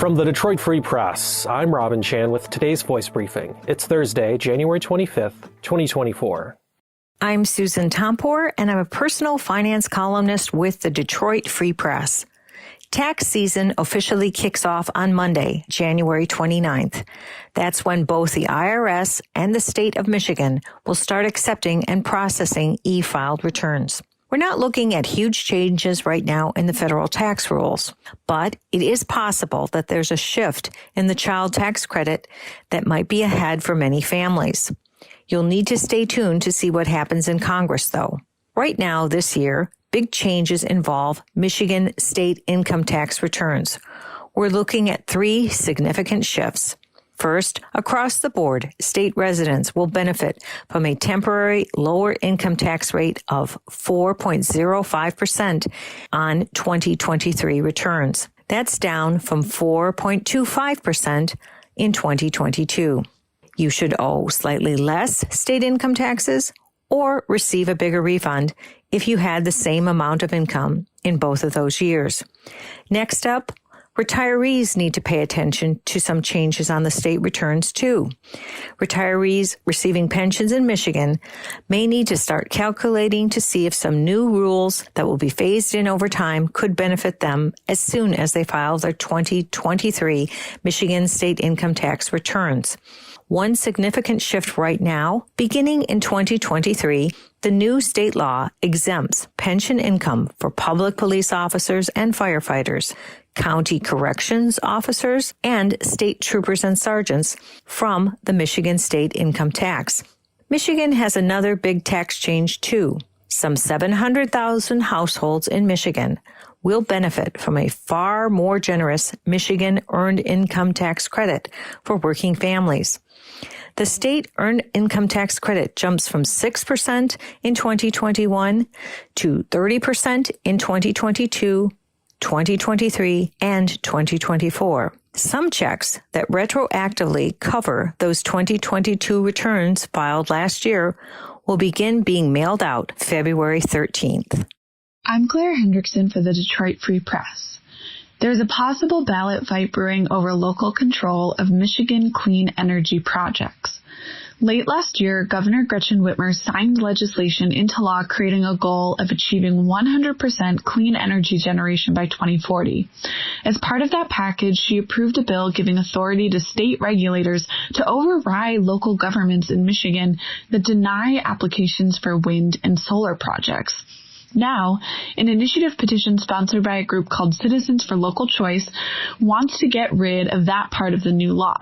From the Detroit Free Press, I'm Robin Chan with today's voice briefing. It's Thursday, January 25th, 2024. I'm Susan Tompor, and I'm a personal finance columnist with the Detroit Free Press. Tax season officially kicks off on Monday, January 29th. That's when both the IRS and the state of Michigan will start accepting and processing e-filed returns. We're not looking at huge changes right now in the federal tax rules, but it is possible that there's a shift in the child tax credit that might be ahead for many families. You'll need to stay tuned to see what happens in Congress, though. Right now, this year, big changes involve Michigan state income tax returns. We're looking at 3 significant shifts. First, across the board, state residents will benefit from a temporary lower income tax rate of 4.05% on 2023 returns. That's down from 4.25% in 2022. You should owe slightly less state income taxes or receive a bigger refund if you had the same amount of income in both of those years. Next up, retirees need to pay attention to some changes on the state returns too. Retirees receiving pensions in Michigan may need to start calculating to see if some new rules that will be phased in over time could benefit them as soon as they file their 2023 Michigan state income tax returns. One significant shift right now, beginning in 2023, the new state law exempts pension income for public police officers and firefighters, county corrections officers, and state troopers and sergeants from the Michigan state income tax. Michigan has another big tax change too. Some 700,000 households in Michigan will benefit from a far more generous Michigan Earned Income Tax Credit for working families. The state earned income tax credit jumps from 6% in 2021 to 30% in 2022, 2023, and 2024. Some checks that retroactively cover those 2022 returns filed last year will begin being mailed out February 13th. I'm Claire Hendrickson for the Detroit Free Press. There's a possible ballot fight brewing over local control of Michigan clean energy projects. Late last year, Governor Gretchen Whitmer signed legislation into law creating a goal of achieving 100% clean energy generation by 2040. As part of that package, she approved a bill giving authority to state regulators to override local governments in Michigan that deny applications for wind and solar projects. Now, an initiative petition sponsored by a group called Citizens for Local Choice wants to get rid of that part of the new law.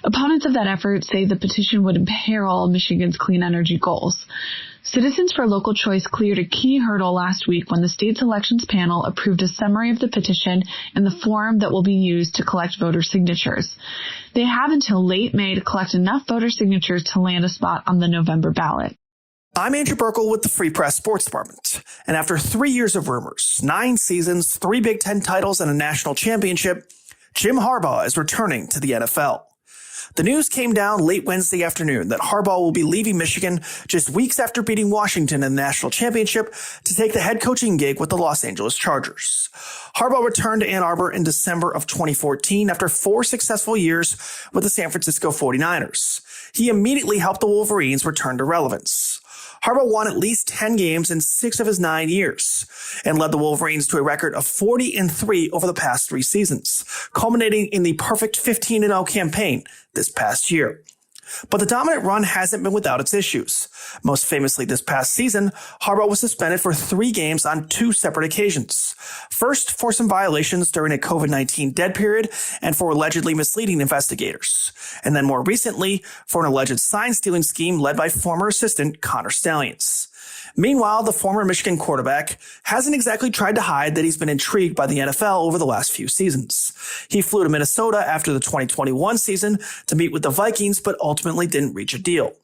Opponents of that effort say the petition would imperil Michigan's clean energy goals. Citizens for Local Choice cleared a key hurdle last week when the state's elections panel approved a summary of the petition in the form that will be used to collect voter signatures. They have until late May to collect enough voter signatures to land a spot on the November ballot. I'm Andrew Burkle with the Free Press Sports Department. And after 3 years of rumors, 9 seasons, 3 Big Ten titles, and a national championship, Jim Harbaugh is returning to the NFL. The news came down late Wednesday afternoon that Harbaugh will be leaving Michigan just weeks after beating Washington in the national championship to take the head coaching gig with the Los Angeles Chargers. Harbaugh returned to Ann Arbor in December of 2014 after 4 successful years with the San Francisco 49ers. He immediately helped the Wolverines return to relevance. Harbaugh won at least 10 games in 6 of his 9 years and led the Wolverines to a record of 40-3 over the past 3 seasons, culminating in the perfect 15-0 campaign this past year. But the dominant run hasn't been without its issues. Most famously this past season, Harbaugh was suspended for 3 games on 2 separate occasions. First, for some violations during a COVID-19 dead period and for allegedly misleading investigators. And then more recently, for an alleged sign-stealing scheme led by former assistant Connor Stalions. Meanwhile, the former Michigan quarterback hasn't exactly tried to hide that he's been intrigued by the NFL over the last few seasons. He flew to Minnesota after the 2021 season to meet with the Vikings, but ultimately didn't reach a deal.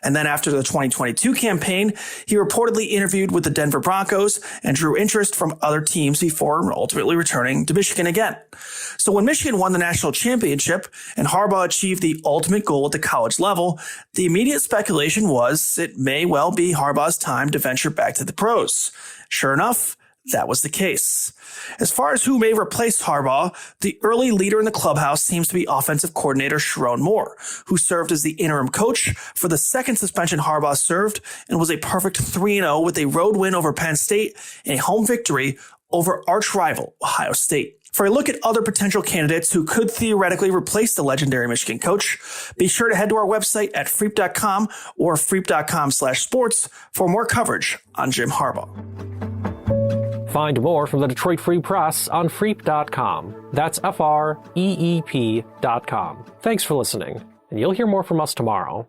And then after the 2022 campaign, he reportedly interviewed with the Denver Broncos and drew interest from other teams before ultimately returning to Michigan again. So when Michigan won the national championship and Harbaugh achieved the ultimate goal at the college level, the immediate speculation was it may well be Harbaugh's time to venture back to the pros. Sure enough, that was the case. As far as who may replace Harbaugh, the early leader in the clubhouse seems to be offensive coordinator Sharon Moore, who served as the interim coach for the second suspension Harbaugh served and was a perfect 3-0 with a road win over Penn State and a home victory over arch rival Ohio State. For a look at other potential candidates who could theoretically replace the legendary Michigan coach, be sure to head to our website at freep.com or freep.com/sports for more coverage on Jim Harbaugh. Find more from the Detroit Free Press on freep.com. That's FREEP.com. Thanks for listening, and you'll hear more from us tomorrow.